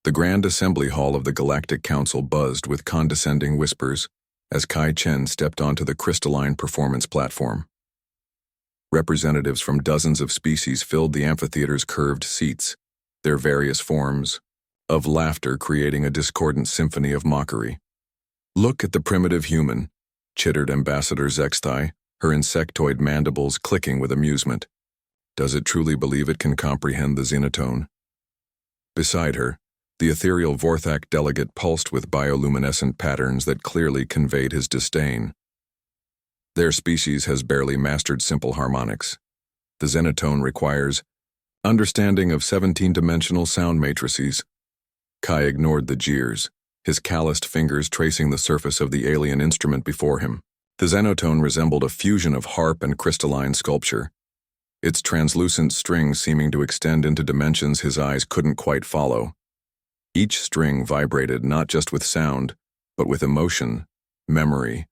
The Grand Assembly Hall of the Galactic Council buzzed with condescending whispers as Kai Chen stepped onto the crystalline performance platform. Representatives from dozens of species filled the amphitheater's curved seats, their various forms of laughter creating a discordant symphony of mockery. "Look at the primitive human," chittered Ambassador Xenotone, her insectoid mandibles clicking with amusement. "Does it truly believe it can comprehend the Xenotone?" Beside her, the ethereal Vorthak delegate pulsed with bioluminescent patterns that clearly conveyed his disdain. "Their species has barely mastered simple harmonics. The Xenotone requires understanding of 17-dimensional sound matrices." Kai ignored the jeers, his calloused fingers tracing the surface of the alien instrument before him. The Xenotone resembled a fusion of harp and crystalline sculpture, its translucent strings seeming to extend into dimensions his eyes couldn't quite follow. Each string vibrated not just with sound, but with emotion, memory,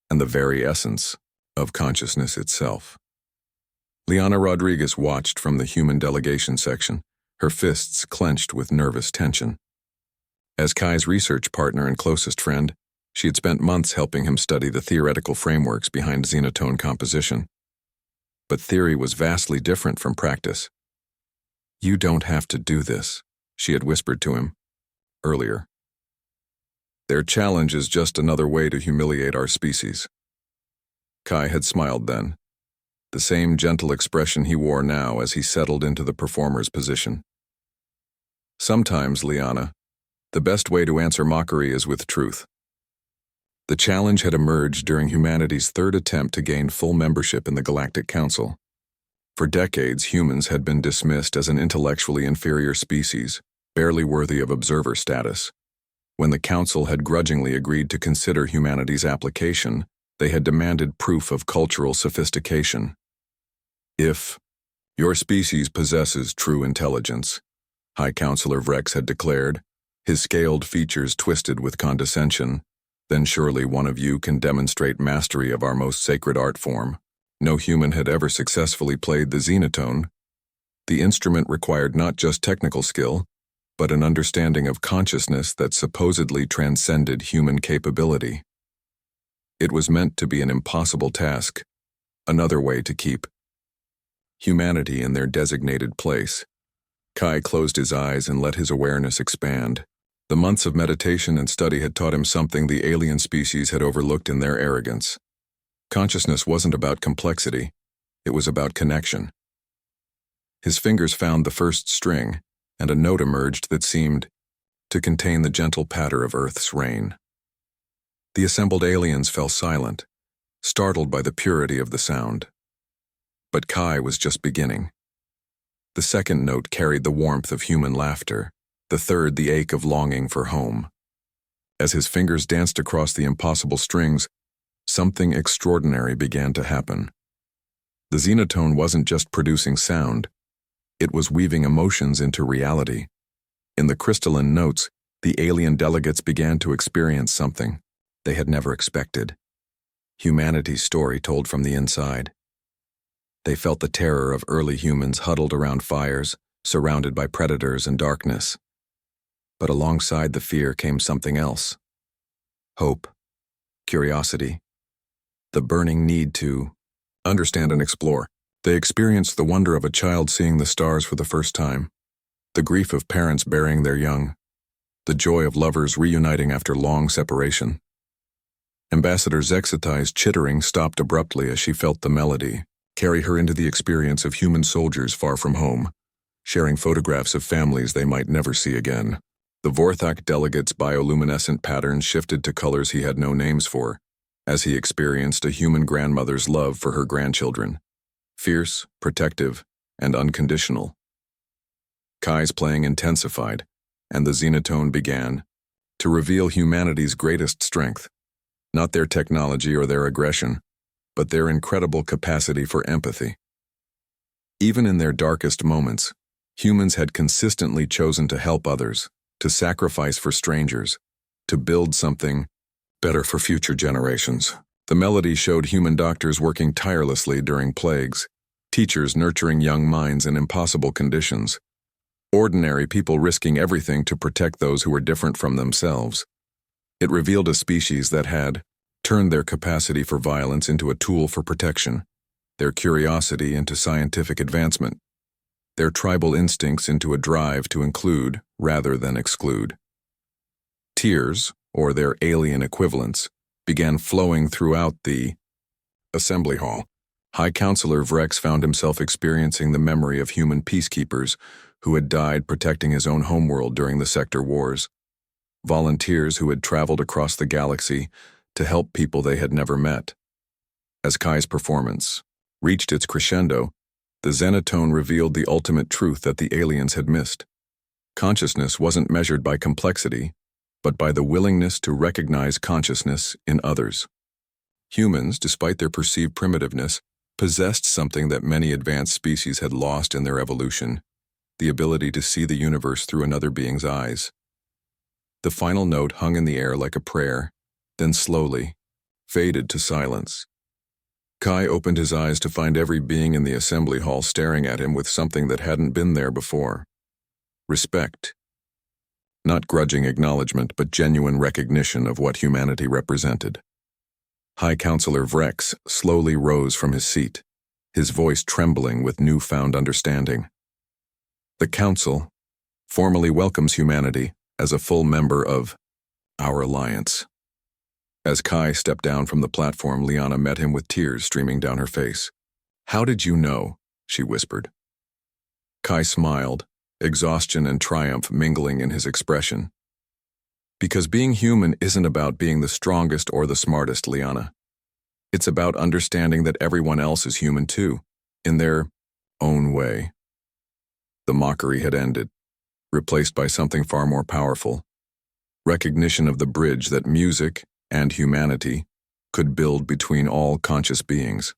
and the very essence of consciousness itself. Liana Rodriguez watched from the human delegation section, her fists clenched with nervous tension. As Kai's research partner and closest friend, she had spent months helping him study the theoretical frameworks behind Xenotone composition. But theory was vastly different from practice. "You don't have to do this," she had whispered to him earlier. "Their challenge is just another way to humiliate our species." Kai had smiled then, the same gentle expression he wore now as he settled into the performer's position. "Sometimes, Liana, the best way to answer mockery is with truth." The challenge had emerged during humanity's third attempt to gain full membership in the Galactic Council. For decades, humans had been dismissed as an intellectually inferior species, barely worthy of observer status. When the Council had grudgingly agreed to consider humanity's application, they had demanded proof of cultural sophistication. "If your species possesses true intelligence," High Counselor Vrex had declared, his scaled features twisted with condescension, "then surely one of you can demonstrate mastery of our most sacred art form." No human had ever successfully played the Xenotone. The instrument required not just technical skill, but an understanding of consciousness that supposedly transcended human capability. It was meant to be an impossible task, another way to keep humanity in their designated place. Kai closed his eyes and let his awareness expand. The months of meditation and study had taught him something the alien species had overlooked in their arrogance. Consciousness wasn't about complexity, it was about connection. His fingers found the first string, and a note emerged that seemed to contain the gentle patter of Earth's rain. The assembled aliens fell silent, startled by the purity of the sound. But Kai was just beginning. The second note carried the warmth of human laughter, the third the ache of longing for home. As his fingers danced across the impossible strings, something extraordinary began to happen. The Xenotone wasn't just producing sound, it was weaving emotions into reality. In the crystalline notes, the alien delegates began to experience something they had never expected. Humanity's story told from the inside. They felt the terror of early humans huddled around fires, surrounded by predators and darkness. But alongside the fear came something else. Hope, curiosity, the burning need to understand and explore. They experienced the wonder of a child seeing the stars for the first time, the grief of parents burying their young, the joy of lovers reuniting after long separation. Ambassador Xenotone's chittering stopped abruptly as she felt the melody carry her into the experience of human soldiers far from home, sharing photographs of families they might never see again. The Vorthak delegate's bioluminescent patterns shifted to colors he had no names for, as he experienced a human grandmother's love for her grandchildren, fierce, protective, and unconditional. Kai's playing intensified, and the Xenotone began to reveal humanity's greatest strength, not their technology or their aggression, but their incredible capacity for empathy. Even in their darkest moments, humans had consistently chosen to help others, to sacrifice for strangers, to build something better for future generations. The melody showed human doctors working tirelessly during plagues, teachers nurturing young minds in impossible conditions, Ordinary people risking everything to protect those who were different from themselves. It revealed a species that had turned their capacity for violence into a tool for protection, their curiosity into scientific advancement, their tribal instincts into a drive to include rather than exclude. Tears, or their alien equivalents, began flowing throughout the assembly hall. High Counselor Vrex found himself experiencing the memory of human peacekeepers who had died protecting his own homeworld during the sector wars, volunteers who had traveled across the galaxy to help people they had never met. As Kai's performance reached its crescendo, the Xenotone revealed the ultimate truth that the aliens had missed. Consciousness wasn't measured by complexity, but by the willingness to recognize consciousness in others. Humans, despite their perceived primitiveness, possessed something that many advanced species had lost in their evolution: the ability to see the universe through another being's eyes. The final note hung in the air like a prayer, then slowly faded to silence. Kai opened his eyes to find every being in the assembly hall staring at him with something that hadn't been there before. Respect. Not grudging acknowledgement, but genuine recognition of what humanity represented. High Counselor Vrex slowly rose from his seat, his voice trembling with newfound understanding. The Council formally welcomes humanity as a full member of our alliance. As Kai stepped down from the platform, Liana met him with tears streaming down her face. "How did you know?" she whispered. Kai smiled, exhaustion and triumph mingling in his expression. "Because being human isn't about being the strongest or the smartest, Liana. It's about understanding that everyone else is human too, in their own way." The mockery had ended, replaced by something far more powerful: recognition of the bridge that music and humanity could build between all conscious beings.